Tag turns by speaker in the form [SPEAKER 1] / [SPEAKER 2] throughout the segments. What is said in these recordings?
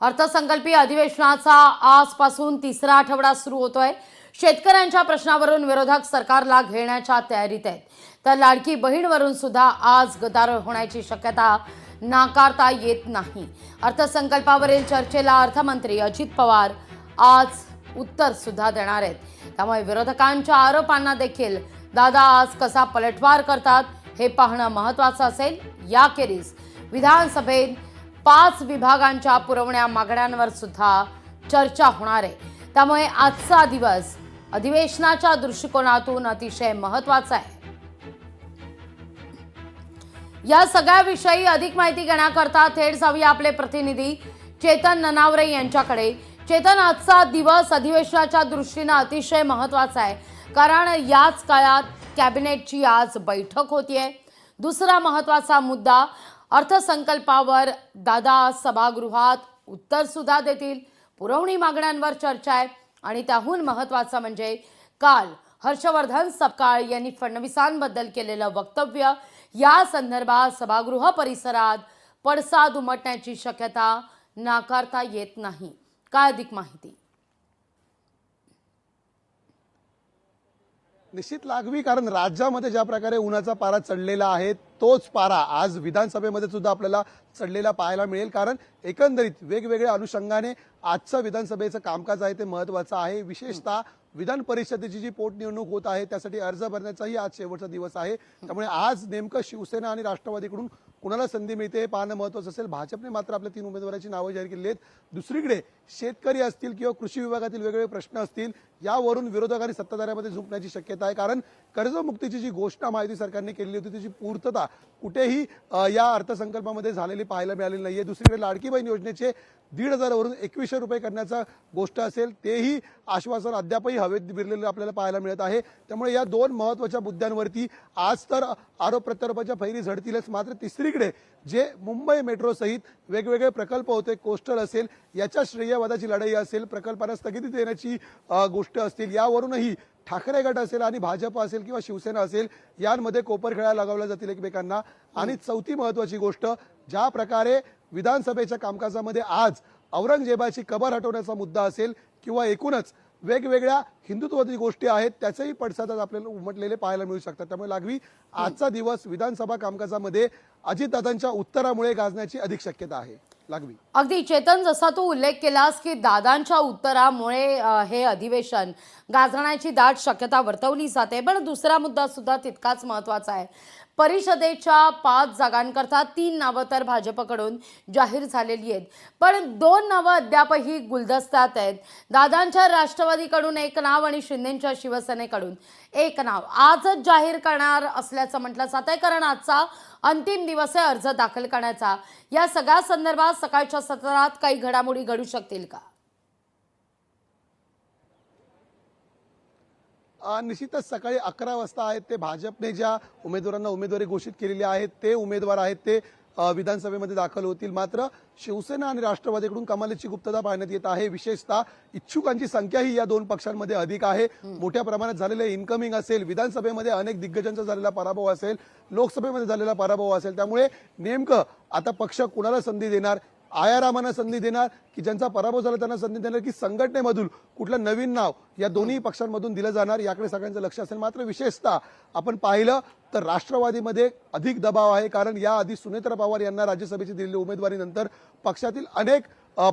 [SPEAKER 1] अर्थसंकल्पीय अधिवेशनाचा आजपासून तिसरा आठवडा सुरू होतोय। शेतकऱ्यांच्या प्रश्नावरून विरोधक सरकारला घेण्याच्या तयारीत आहेत, तर लाडकी बहीणवरून सुद्धा आज गदारोळ होण्याची शक्यता नाकारता येत नाही। अर्थसंकल्पावरील चर्चेला अर्थमंत्री अजित पवार आज उत्तर सुद्धा देणार आहेत, त्यामुळे विरोधकांच्या आरोपांना देखील दादा आज कसा पलटवार करतात हे पाहणं महत्त्वाचं असेल। याखेरीज विधानसभेत 5 विभागांच्या पुरवण्या मागण्यांवर सुद्धा चर्चा होणार आहे, त्यामुळे आजचा दिवस अधिवेशनाच्या दृष्टिकोनातून अतिशय महत्त्वाचा आहे। या सगळ्याविषयी अधिक माहिती घेण्याकरता थेट जाऊया आपले प्रतिनिधी चेतन ननावरे यांच्याकडे। चेतन, आजचा दिवस अधिवेशनाच्या दृष्टीने अतिशय महत्त्वाचा आहे, कारण याच काळात कॅबिनेटची आज बैठक होतीये। दुसरा महत्त्वाचा मुद्दा, अर्थसंकल्पावर दादा सभागृहात उत्तर सुद्धा देतील, पुरवणी मागण्यांवर चर्चा आहे आणि त्याहून महत्त्वाचं म्हणजे काल हर्षवर्धन सपकाळ यांनी फडणवीसांबद्दल केलेलं वक्तव्य, या संदर्भात सभागृह परिसरात पडसाद उमटण्याची शक्यता नाकारता येत नाही। काय अधिक माहिती?
[SPEAKER 2] निश्चित लागवी, कारण राज्यामध्ये ज्या प्रकारे उन्हाचा पारा चढलेला आहे तोच पारा आज विधानसभेमध्ये सुद्धा आपल्याला चढलेला पाहायला मिळेल। कारण एकंदरीत वेगवेगळ्या अनुषंगाने आजचं विधानसभेचं कामकाज आहे ते महत्त्वाचं आहे। विशेषतः विधान परिषदेची जी पोटनिवडणूक होत आहे त्यासाठी अर्ज भरण्याचाही आज शेवटचा दिवस आहे, त्यामुळे आज नेमकं शिवसेना आणि राष्ट्रवादीकडून कुणाला संधी मिळते हे पाहणं महत्त्वाचं असेल। भाजपने मात्र आपल्या 3 उमेदवारांची नावं जाहीर केली आहेत। दुसरीकडे शेतकरी असतील किंवा कृषी विभागातील वेगवेगळे प्रश्न असतील, यावरून विरोधकांनी सत्ताधाऱ्यामध्ये झुकण्याची शक्यता आहे। कारण कर्जमुक्तीची जी घोषणा महायुती सरकारने केली होती त्याची पूर्तता कुठेही या अर्थसंकल्पामध्ये झालेली पाहायला मिळालेली नाहीये। दुसरीकडे लाडकी बहीण योजनेचे 1,500 वरून 2,100 रुपये करण्याचा गोष्ट असेल, तेही आश्वासन अद्यापही हवेत विरलेलं आपल्याला पाहायला मिळत आहे। त्यामुळे या 2 महत्त्वाच्या मुद्द्यांवरती आज तर आरोप प्रत्यारोपाच्या फैरी झडतीलच, मात्र तिसरीकडे जे मुंबई मेट्रो सहित वेगवेगळे प्रकल्प होते, कोस्टल असेल, याच्या श्रेयवादाची लढाई असेल, प्रकल्पांना स्थगिती देण्याची गोष्ट असतील, यावरूनही ठाकरे गट असेल आणि भाजप असेल किंवा शिवसेना असेल, यांमध्ये कोपर खेळायला लगावल्या जातील एकमेकांना। आणि चौथी महत्त्वाची गोष्ट, ज्या प्रकारे विधानसभेच्या कामकाजामध्ये आज औरंगजेबाची कबर हटवण्याचा मुद्दा असेल किंवा एकूणच वेगवेगळ्या हिंदुत्ववादी गोष्टी आहेत, त्याचेही पडसाद आपल्याला उमटलेले पाहायला मिळू शकतात। त्यामुळे लागवी आजचा दिवस विधानसभा कामकाजामध्ये अजितदादांच्या उत्तरामुळे गाजण्याची अधिक शक्यता आहे। लागवी
[SPEAKER 1] अगदी चेतन, जसा तू उल्लेख केलास की दादांच्या उत्तरामुळे हे अधिवेशन गाजण्याची दाट शक्यता वर्तवली जाते, पण दुसरा मुद्दा सुद्धा तितकाच महत्त्वाचा आहे। परिषदेच्या 5 जागांकरता 3 नावं तर भाजपकडून जाहीर झालेली आहेत, पण 2 नावं अद्यापही गुलदस्त्यात आहेत। दादांच्या राष्ट्रवादीकडून 1 नाव आणि शिंदेंच्या शिवसेनेकडून 1 नाव आजच जाहीर करणार असल्याचं म्हटलं जात आहे, कारण आजचा अंतिम दिवस आहे अर्ज दाखल करण्याचा। या सगळ्या संदर्भात सकाळच्या सत्रात काही घडामोडी घडू शकतील का?
[SPEAKER 2] निश्चितच सकाळी 11 वाजता आहेत ते भाजपने ज्या उमेदवारांना उमेदवारी घोषित केलेली आहे ते उमेदवार आहेत ते विधानसभेमध्ये दाखल होतील। मात्र शिवसेना आणि राष्ट्रवादीकडून कमालीची गुप्तता पाहण्यात येत आहे। विशेषतः इच्छुकांची संख्या ही या 2 पक्षांमध्ये अधिक आहे। मोठ्या प्रमाणात झालेले इन्कमिंग असेल, विधानसभेमध्ये अनेक दिग्गजांचा झालेला पराभव असेल, लोकसभेमध्ये झालेला पराभव असेल, त्यामुळे नेमकं आता पक्ष कुणाला संधी देणार, आयारामांना संधी देणार की ज्यांचा पराभव झाला त्यांना संधी देणार, की संघटनेमधून कुठलं नवीन नाव या दोन्ही पक्षांमधून दिलं जाणार, याकडे सगळ्यांचं लक्ष असेल। मात्र विशेषतः आपण पाहिलं तर राष्ट्रवादीमध्ये अधिक दबाव आहे, कारण याआधी सुनेत्रा पवार यांना राज्यसभेची दिलेली उमेदवारीनंतर पक्षातील अनेक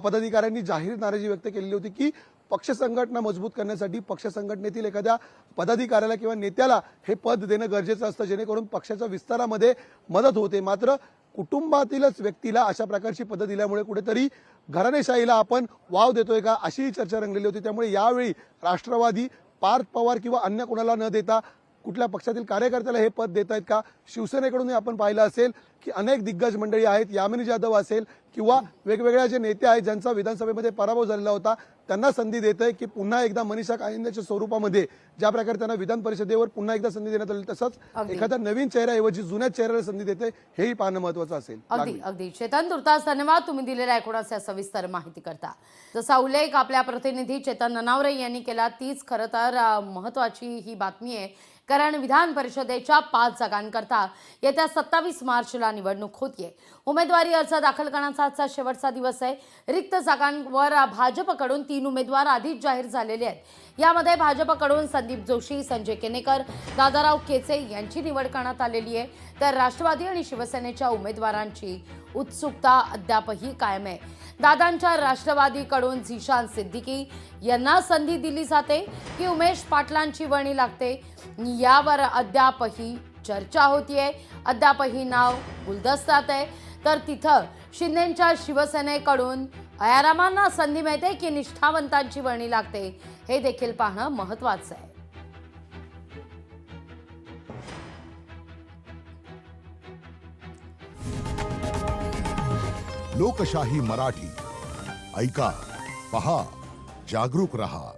[SPEAKER 2] पदाधिकाऱ्यांनी जाहीर नाराजी व्यक्त केलेली होती की पक्ष संघटना मजबूत करण्यासाठी पक्ष संघटनेतील एखाद्या पदाधिकाऱ्याला किंवा नेत्याला हे पद देणं गरजेचं असतं, जेणेकरून पक्षाच्या विस्तारामध्ये मदत होते। मात्र कुटुंबातीलच व्यक्तीला अशा प्रकारची पदं दिल्यामुळे कुठेतरी घराणेशाहीला आपण वाव देतोय का, अशी चर्चा रंगलेली होती। त्यामुळे यावेळी राष्ट्रवादी पार्थ पवार किंवा अन्य कोणाला न देता कुठल्या पक्षातील कार्यकर्त्याला हे पद देत आहेत का? शिवसेनेकडूनही आपण पाहिलं असेल की अनेक दिग्गज मंडळी आहेत, यामिनी जाधव असेल किंवा वेगवेगळ्या जे नेते आहेत ज्यांचा विधानसभेमध्ये पराभव झालेला होता, त्यांना संधी देत आहे की पुन्हा एकदा मनीषा कायंदेच्या स्वरूपामध्ये ज्या प्रकारे त्यांना विधान परिषदेवर पुन्हा एकदा संधी देण्यात आली, तसंच एखाद्या नवीन चेहऱ्याऐवजी जुन्या चेहऱ्याला संधी देते, हेही पाहणं महत्त्वाचं असेल।
[SPEAKER 1] अगदी चेतन, तुर्तास धन्यवाद तुम्ही दिलेल्या एकूणच सविस्तर माहिती करता। जसा उल्लेख आपल्या प्रतिनिधी चेतन ननावरे यांनी केला, तीच खरं तर महत्त्वाची ही बातमी आहे। कारण विधान परिषदेच्या 5 जागांकरता येत्या 27 मार्चला निवडणूक होतीये. उमेदवारी अर्ज दाखल करण्याचा आजचा शेवटचा दिवस आहे. रिक्त जागांवर भाजपकडून 3 उमेदवार आधीच जाहीर झालेले आहेत. यामध्ये भाजपकडून संदीप जोशी, संजय केनेकर, दादाराव केचे यांची निवड करण्यात आलेली आहे. तर राष्ट्रवादी आणि शिवसेनेच्या उमेदवारांची उत्सुकता अद्यापही कायम आहे. दादांच्या राष्ट्रवादीकडून झिशान सिद्दीकी यांना संधी दिली जाते की उमेश पाटलांची वर्णी लागते, यावर अद्यापही चर्चा होतीये. अद्यापही नाव गुलदस्त्यात आहे. तर तिथं शिंदेच्या शिवसेनेकडून आयारामांना संधी मिळते की निष्ठावंतांची वर्णी लागते, हे देखील पाहणं महत्त्वाचं आहे.
[SPEAKER 3] लोकशाही मराठी ऐका, पहा, जागरूक रहा.